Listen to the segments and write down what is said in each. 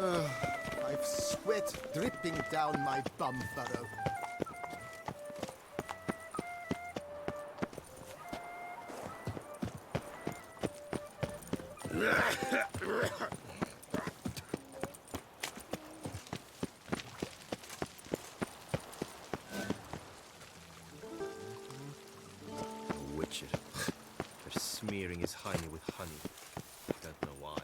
I've sweat dripping down my bum furrow. Witcher. They're smearing his hiney with honey. Don't know why.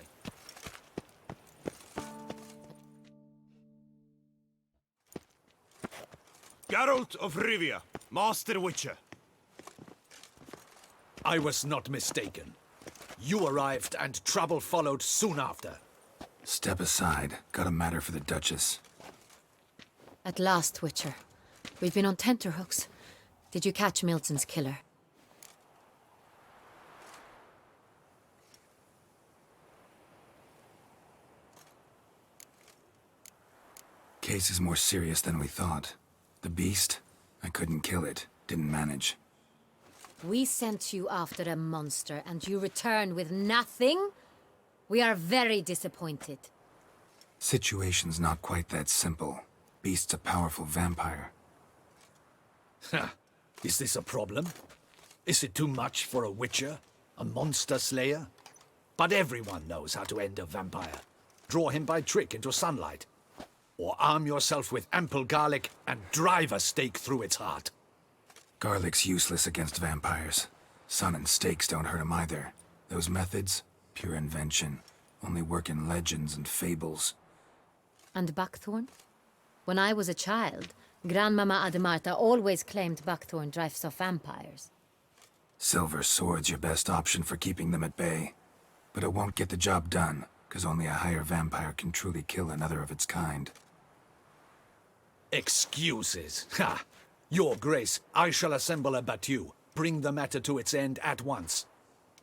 Geralt of Rivia, Master Witcher. I was not mistaken. You arrived and trouble followed soon after. Step aside. Got a matter for the Duchess. At last, Witcher. We've been on tenterhooks. Did you catch Milton's killer? Case is more serious than we thought. The beast? I couldn't kill it. Didn't manage. We sent you after a monster, and you returned with nothing? We are very disappointed. Situation's not quite that simple. Beast's a powerful vampire. Ha! Is this a problem? Is it too much for a witcher? A monster slayer? But everyone knows how to end a vampire. Draw him by trick into sunlight. Or arm yourself with ample garlic and drive a stake through its heart. Garlic's useless against vampires. Sun and stakes don't hurt him either. Those methods, pure invention. Only work in legends and fables. And buckthorn? When I was a child, Grandmama Ademarta always claimed buckthorn drives off vampires. Silver sword's your best option for keeping them at bay. But it won't get the job done, because only a higher vampire can truly kill another of its kind. Excuses. Ha! Your Grace, I shall assemble a battue. Bring the matter to its end at once.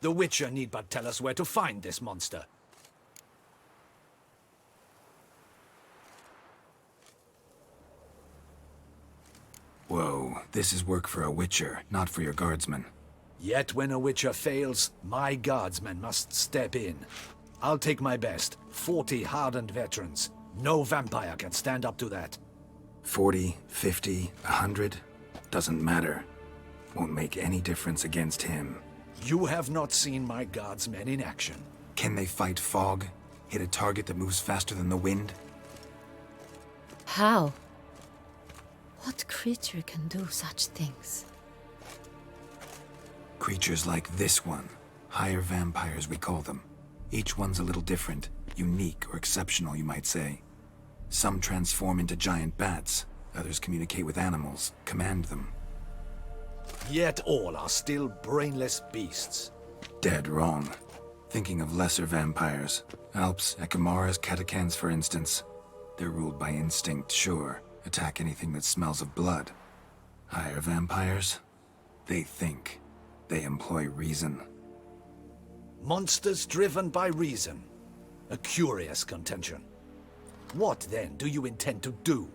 The Witcher need but tell us where to find this monster. Whoa, this is work for a Witcher, not for your guardsmen. Yet when a Witcher fails, my guardsmen must step in. I'll take my best. 40 hardened veterans. No vampire can stand up to that. 40, 50, 100? Doesn't matter. Won't make any difference against him. You have not seen my guardsmen in action. Can they fight fog? Hit a target that moves faster than the wind? How? What creature can do such things? Creatures like this one. Higher vampires, we call them. Each one's a little different. Unique or exceptional, you might say. Some transform into giant bats. Others communicate with animals, command them. Yet all are still brainless beasts. Dead wrong. Thinking of lesser vampires. Alps, Ekamaras, Catacans, for instance. They're ruled by instinct, sure. Attack anything that smells of blood. Higher vampires? They think. They employ reason. Monsters driven by reason. A curious contention. What, then, do you intend to do?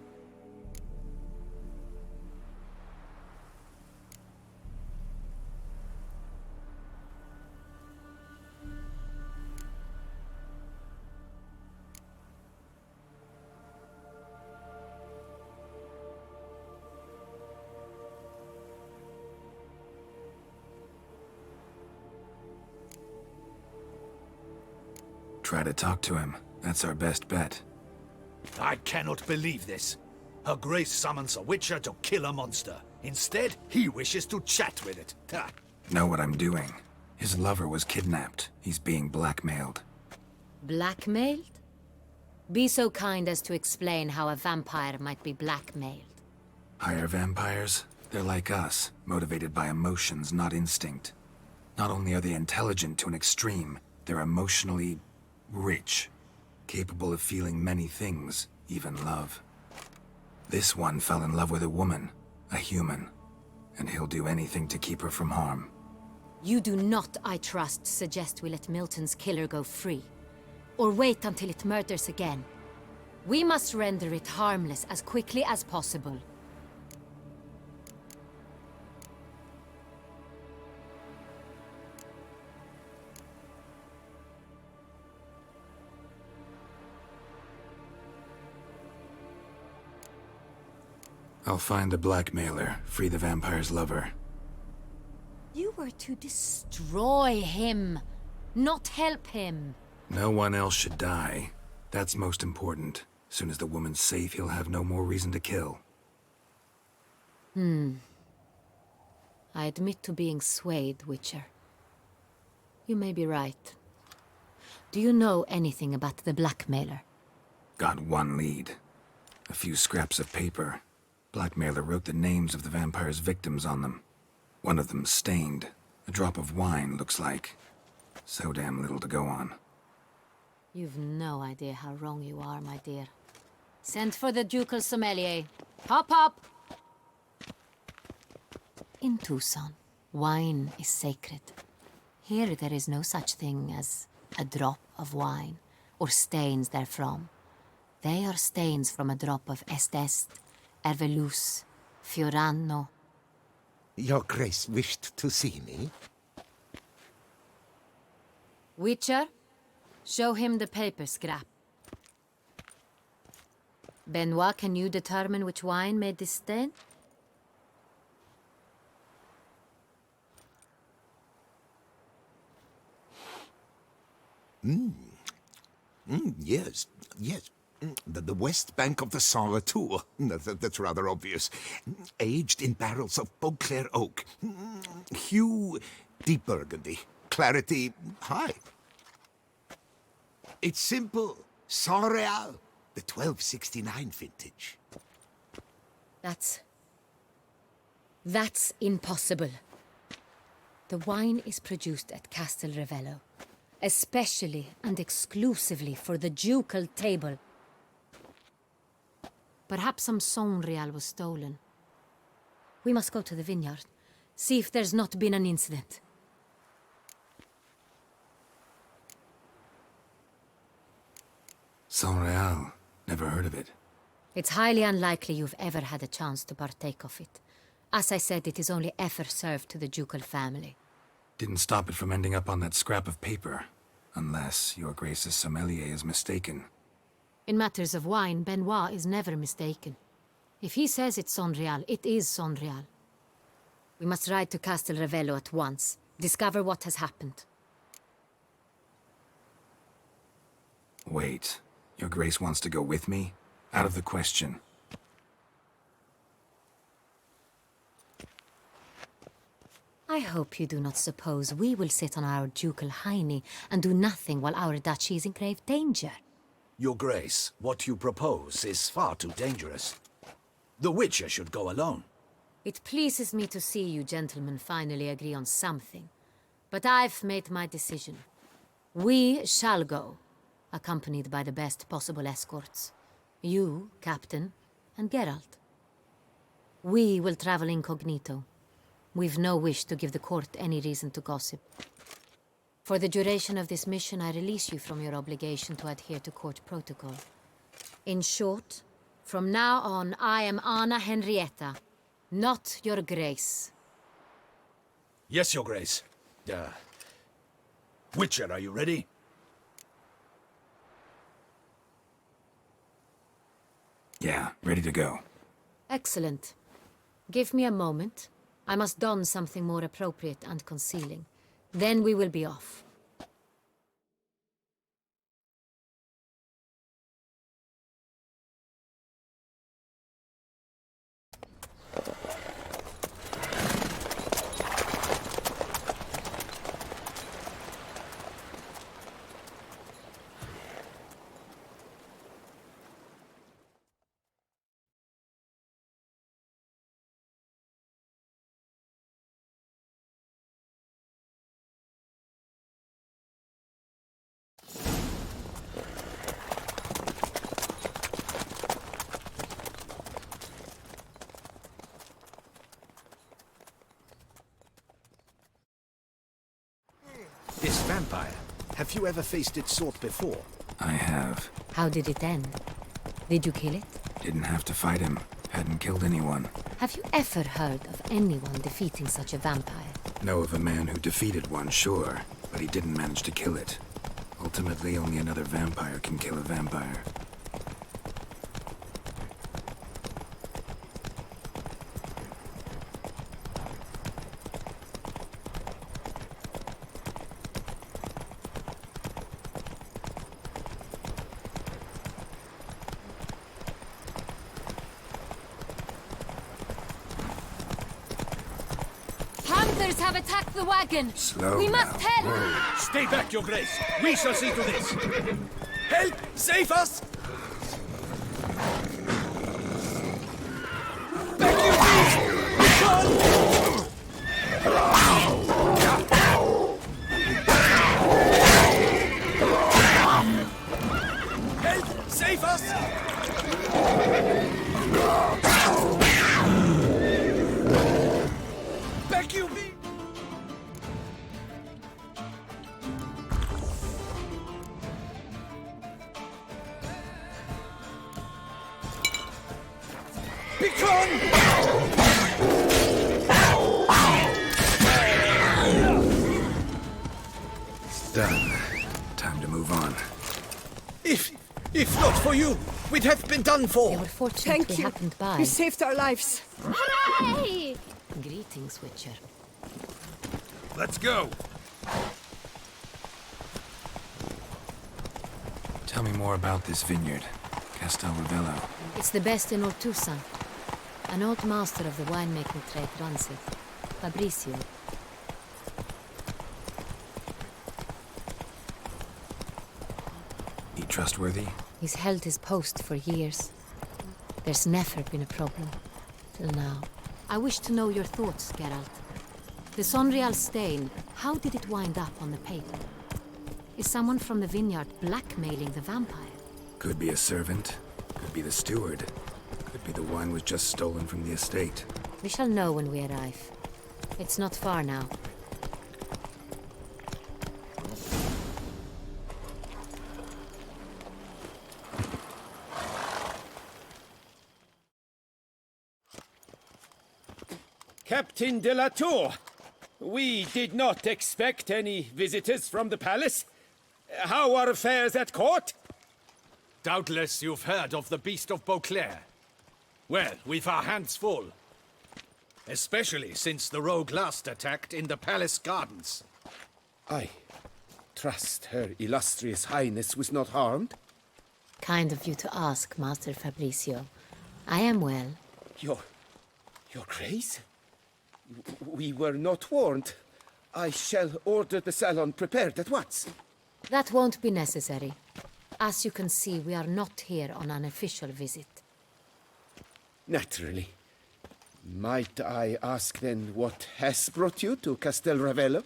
Try to talk to him. That's our best bet. I cannot believe this. Her Grace summons a Witcher to kill a monster. Instead, he wishes to chat with it. Ha. Know what I'm doing. His lover was kidnapped. He's being blackmailed. Blackmailed? Be so kind as to explain how a vampire might be blackmailed. Higher vampires? They're like us, motivated by emotions, not instinct. Not only are they intelligent to an extreme, they're emotionally rich. Capable of feeling many things, even love. This one fell in love with a woman, a human, and he'll do anything to keep her from harm. You do not, I trust, suggest we let Milton's killer go free. Or wait until it murders again. We must render it harmless as quickly as possible. I'll find the blackmailer, free the vampire's lover. You were to destroy him, not help him. No one else should die. That's most important. As soon as the woman's safe, he'll have no more reason to kill. I admit to being swayed, Witcher. You may be right. Do you know anything about the blackmailer? Got one lead. A few scraps of paper. Blackmailer wrote the names of the vampire's victims on them. One of them stained. A drop of wine, looks like. So damn little to go on. You've no idea how wrong you are, my dear. Send for the ducal sommelier. Hop, hop! In Tucson, wine is sacred. Here there is no such thing as a drop of wine, or stains therefrom. They are stains from a drop of Est, Ervelus, Fiorano. Your Grace wished to see me? Witcher, show him the paper scrap. Benoit, can you determine which wine made this stain? Yes. The west bank of the Saint Retour. That's rather obvious. Aged in barrels of Beauclair oak. Hue, deep burgundy. Clarity, high. It's simple. Saint Real, the 1269 vintage. That's impossible. The wine is produced at Castel Ravello, especially and exclusively for the ducal table. Perhaps some Saint Real was stolen. We must go to the vineyard, see if there's not been an incident. Saint Real. Never heard of it. It's highly unlikely you've ever had a chance to partake of it. As I said, it is only ever served to the ducal family. Didn't stop it from ending up on that scrap of paper. Unless your Grace's sommelier is mistaken. In matters of wine, Benoit is never mistaken. If he says it's Saint Real, it is Saint Real. We must ride to Castel Ravello at once, discover what has happened. Wait. Your Grace wants to go with me? Out of the question. I hope you do not suppose we will sit on our ducal hiney and do nothing while our duchy is in grave danger. Your Grace, what you propose is far too dangerous. The Witcher should go alone. It pleases me to see you gentlemen finally agree on something. But I've made my decision. We shall go, accompanied by the best possible escorts. You, Captain, and Geralt. We will travel incognito. We've no wish to give the court any reason to gossip. For the duration of this mission, I release you from your obligation to adhere to court protocol. In short, from now on, I am Anna Henrietta, not your Grace. Yes, Your Grace. Witcher, are you ready? Yeah, ready to go. Excellent. Give me a moment. I must don something more appropriate and concealing. Then we will be off. This vampire, have you ever faced its sort before? I have. How did it end? Did you kill it? Didn't have to fight him. Hadn't killed anyone. Have you ever heard of anyone defeating such a vampire? Know of a man who defeated one, sure, but he didn't manage to kill it. Ultimately, only another vampire can kill a vampire. hunters have attacked the wagon. Slow We now. must help. Whoa. Stay back, Your Grace. We shall see to this. Help! Save us! Back, you beast! Run! Help! Save us! Back, you beast! Begone! Done. Time to move on. If not for you, we'd have been done They for. were fortunate Thank we you. happened by. You saved our lives. Hooray! Greetings, Witcher. Let's go! Tell me more about this vineyard, Castel Ravello. It's the best in Ortusan. An old master of the winemaking trade runs it. Fabrizio. He trustworthy? He's held his post for years. There's never been a problem. Till now. I wish to know your thoughts, Geralt. The Sonreal stain, how did it wind up on the paper? Is someone from the vineyard blackmailing the vampire? Could be a servant, could be the steward, could be the wine was just stolen from the estate. We shall know when we arrive. It's not far now. Captain de la Tour, we did not expect any visitors from the palace. How are affairs at court? Doubtless you've heard of the Beast of Beauclair. Well, we've our hands full. Especially since the rogue last attacked in the palace gardens. I trust Her Illustrious Highness was not harmed. Kind of you to ask, Master Fabrizio. I am well. Your Grace? We were not warned. I shall order the salon prepared at once. That won't be necessary. As you can see, we are not here on an official visit. Naturally. Might I ask then what has brought you to Castel Ravello?